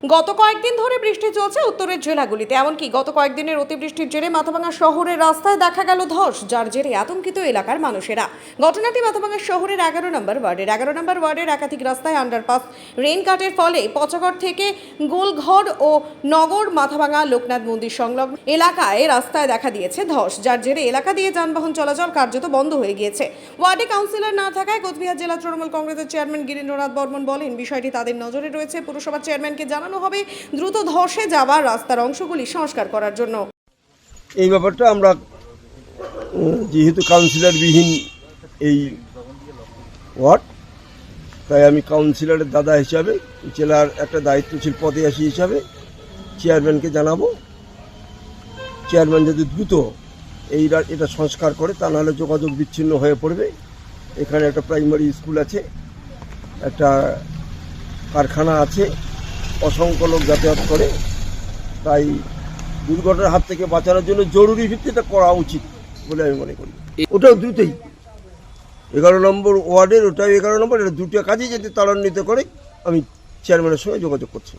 গত কয়েকদিন ধরে বৃষ্টি চলছে উত্তরের জেলাগুলিতে, এমনকি গত কয়েকদিনের অতিবৃষ্টির জেরে মাথাভাঙা শহরের রাস্তায় দেখা গেল ধস, যার জেরে আতঙ্কিত এলাকার মানুষেরা। ঘটনাটি মাথাভাঙা শহরের 11 নম্বর ওয়ার্ডের একাধিক রাস্তায় আন্ডারপাস রেন কাটের ফলে পচাগড় থেকে গোলঘর ও নগর মাথাভাঙা লোকনাথ মন্দির সংলগ্ন এলাকায় রাস্তায় দেখা দিয়েছে ধস, যার জেরে এলাকা দিয়ে যানবাহন চলাচল কার্যত বন্ধ হয়ে গিয়েছে। ওয়ার্ডে কাউন্সিলর না থাকায় কোচবিহার জেলা তৃণমূল কংগ্রেসের চেয়ারম্যান গিরীন্দ্রনাথ বর্মন বলেন, বিষয়টি তাদের নজরে রয়েছে। পুরসভার চেয়ারম্যানকে জানানো হবে দ্রুত ধসে যাওয়া রাস্তার অংশগুলি সংস্কার করার জন্য। এই ব্যাপারটা আমরা যেহেতু কাউন্সিলরবিহীন এই ওয়ার্ড, তাই আমি কাউন্সিলরের দাদা হিসাবে, জেলার একটা দায়িত্বশীল পদে আসি হিসাবে চেয়ারম্যানকে জানাবো। চেয়ারম্যান যদি দ্রুত এটা সংস্কার করে, তা নাহলে যোগাযোগ বিচ্ছিন্ন হয়ে পড়বে। এখানে একটা প্রাইমারি স্কুল আছে, একটা কারখানা আছে, অসংখ্য লোক যাতায়াত করে, তাই দুর্ঘটনার হাত থেকে বাঁচানোর জন্য জরুরি ভিত্তিতে করা উচিত বলে আমি মনে করি। ওটাও দ্রুতই 11 নম্বর ওয়ার্ডের, ওটাও 11 নম্বর, এটা দুটো কাজই যদি ত্বরান্বিত করে, আমি চেয়ারম্যানের সঙ্গে যোগাযোগ করছি।